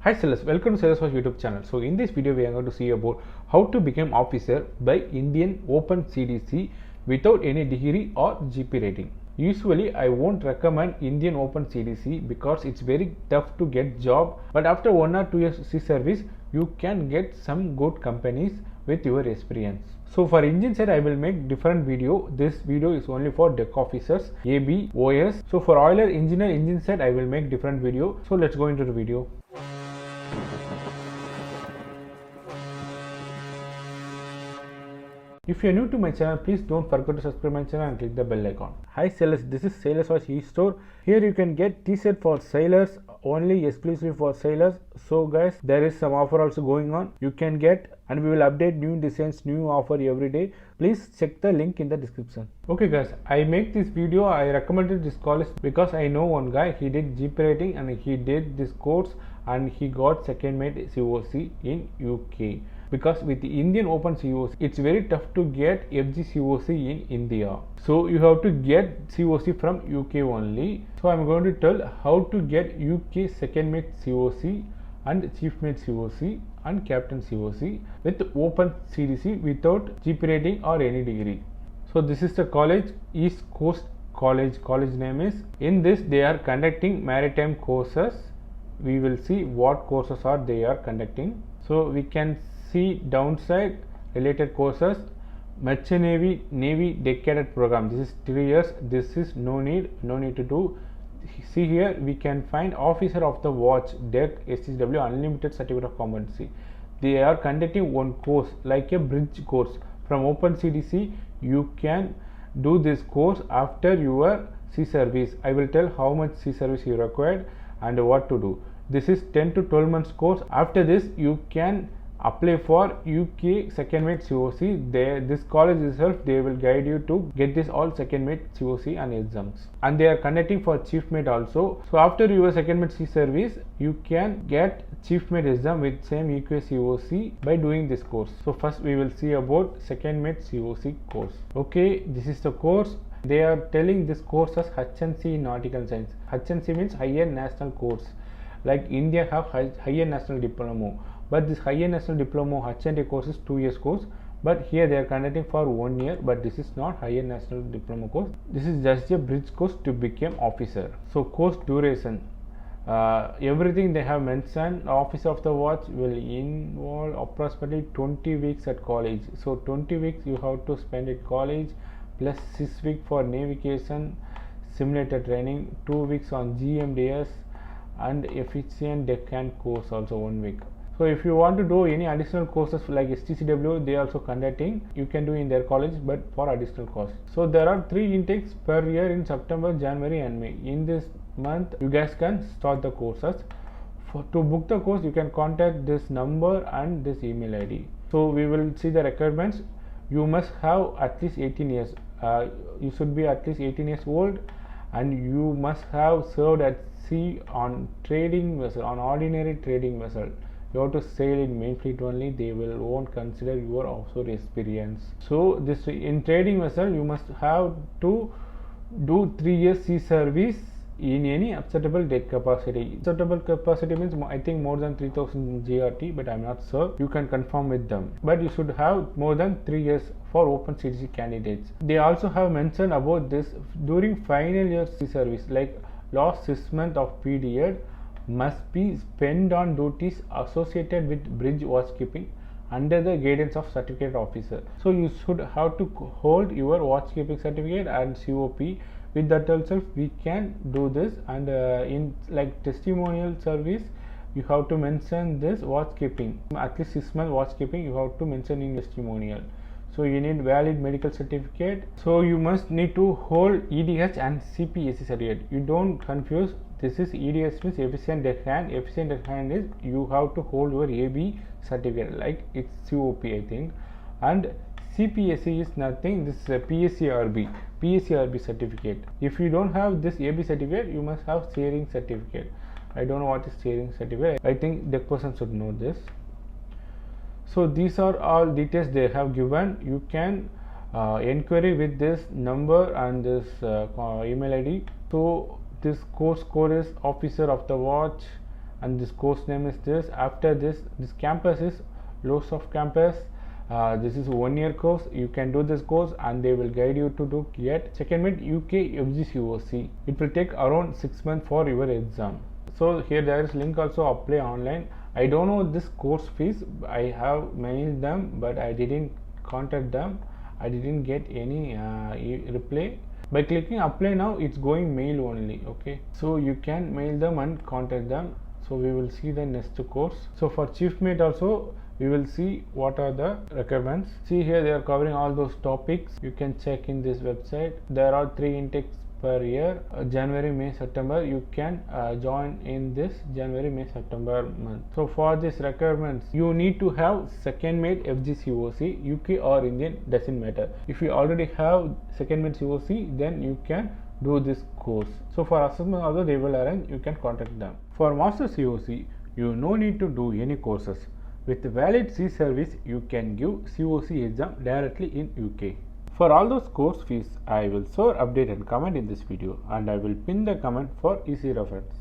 Hi sellers, welcome to Salesforce YouTube channel. So in this video we are going to see about how to become officer by Indian Open CDC without any degree or GP rating. Usually I won't recommend Indian Open CDC because it's very tough to get job, but after 1 or 2 years C service you can get some good companies with your experience. So for engine side I will make different video. This video is only for deck officers, AB, OS. So for oiler engineer engine side I will make different video. So let's go into the video. If you are new to my channel, please don't forget to subscribe my channel and click the bell icon. Hi sailors, this is Salesforce e-store. Here you can get t-shirt for sailors, only exclusively for sailors. So guys, there is some offer also going on. You can get, and we will update new designs, new offer every day. Please check the link in the description. Okay guys, I make this video. I recommended this college because I know one guy. He did GP rating and he did this course and he got second mate COC in UK. Because with the Indian Open COC, it's very tough to get FG COC in India. So you have to get COC from UK only. So I'm going to tell how to get UK second mate COC and chief mate COC and captain COC with Open CDC without GP rating or any degree. So this is the college, East Coast College. College name is. In this they are conducting maritime courses. We will see what courses are they are conducting. So we can see downside related courses, Merchant Navy Deck Cadet program. This is 3 years. This is no need to do. See here we can find officer of the watch deck SCW unlimited certificate of competency. They are conducting one course like a bridge course from Open CDC. You can do this course after your sea service. I will tell how much sea service you required and what to do. This is 10 to 12 months course. After this you can apply for UK second mate COC. This college itself they will guide you to get this all second mate COC and exams, and they are conducting for chief mate also. So after your second mate C service you can get chief mate exam with same UK COC by doing this course. So first we will see about second mate COC course. Okay, this is the course. They are telling this course as HNC Nautical Science. HNC means higher national course, like India have higher national diploma. But this higher national diploma HND course is 2 years course, but here they are conducting for 1 year. But this is not higher national diploma course. This is just a bridge course to become officer. So course duration, everything they have mentioned. Officer of the watch will involve approximately 20 weeks at college. So 20 weeks you have to spend at college, plus 6 weeks for navigation simulator training, 2 weeks on GMDS and efficient deckhand course also 1 week. So if you want to do any additional courses like STCW, they also conducting, you can do in their college but for additional cost. So there are 3 intakes per year in September, January and May. In this month you guys can start the courses. To book the course you can contact this number and this email ID. So we will see the requirements. You must have at least 18 years. You should be at least 18 years old, and you must have served at sea on trading vessel, on ordinary trading vessel. You have to sail in main fleet only. They won't consider your offshore experience. So this in trading vessel you must have to do 3 years sea service in any acceptable deck capacity. Acceptable capacity means I think more than 3000 GRT, but I'm not sure. You can confirm with them. But you should have more than 3 years for Open CDC candidates. They also have mentioned about this during final year sea service, like last 6 months of period must be spent on duties associated with bridge watchkeeping under the guidance of certificate officer. So you should have to hold your watchkeeping certificate and COP. With that itself we can do this. And in like testimonial service you have to mention this watchkeeping, at least 6 months watchkeeping you have to mention in testimonial. So you need valid medical certificate. So you must need to hold EDH and CPSC certificate. You don't confuse. This is EDH means efficient deckhand. Efficient deckhand is you have to hold your AB certificate, like it's COP I think. And CPSC is nothing. This is a PSCRB certificate. If you don't have this AB certificate, you must have steering certificate. I don't know what is steering certificate. I think the person should know this. So these are all details they have given. You can inquiry with this number and this email ID. So this course code is officer of the watch and this course name is this. After this campus is Lowestoft campus. This is 1 year course. You can do this course and they will guide you to get secondment UK FGCOC. It will take around 6 months for your exam. So here there is link also, apply online. I don't know this course fees. I have mailed them but I didn't contact them. I didn't get any reply. By clicking apply now, it's going mail only. Okay, so you can mail them and contact them. So we will see the next course. So for chief mate also we will see what are the requirements. See here they are covering all those topics. You can check in this website. There are 3 intakes per year, January, May, September. You can join in this January, May, September month. So for this requirements, you need to have second mate FGCOC, UK or Indian, doesn't matter. If you already have second mate COC, then you can do this course. So for assessment also they will arrange, you can contact them. For master COC, you no need to do any courses. With valid C service, you can give COC exam directly in UK. For all those course fees, I will share update and comment in this video, and I will pin the comment for easy reference.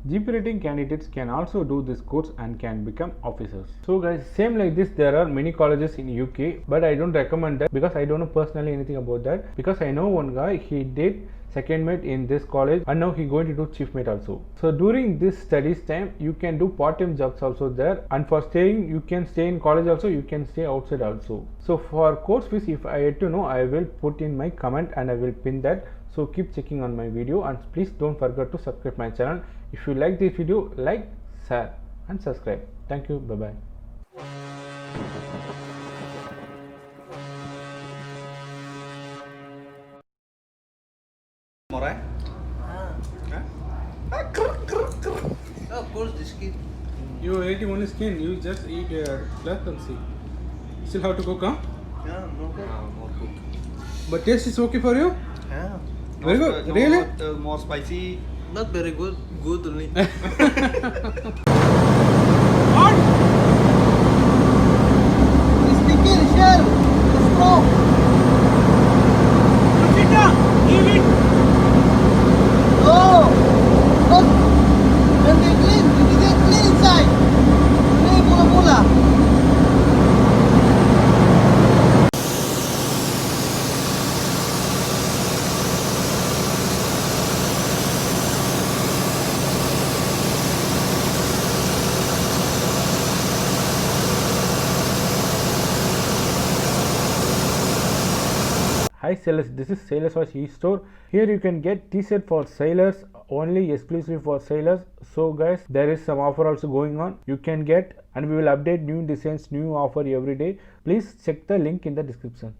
GP rating candidates can also do this course and can become officers. So guys, same like this, there are many colleges in UK, but I don't recommend that because I don't know personally anything about that. Because I know one guy, he did second mate in this college and now he going to do chief mate also. So during this studies time, you can do part-time jobs also there, and for staying, you can stay in college also, you can stay outside also. So for course fees, if I had to know, I will put in my comment and I will pin that. So keep checking on my video and please don't forget to subscribe my channel. If you like this video, like, share and subscribe. Thank you. Bye bye. Moray? Of course, this kid. You eating only skin, you just eat flesh and see. Still have to cook, huh? Yeah, no good. More cook. But taste is okay for you? Yeah. Very good. Really? More spicy. Not very good. Good only. Hi sailors, this is Sailors Voice e-store. Here you can get t-shirt for sailors, only exclusively for sailors. So guys, there is some offer also going on. You can get, and we will update new designs, new offer every day. Please check the link in the description.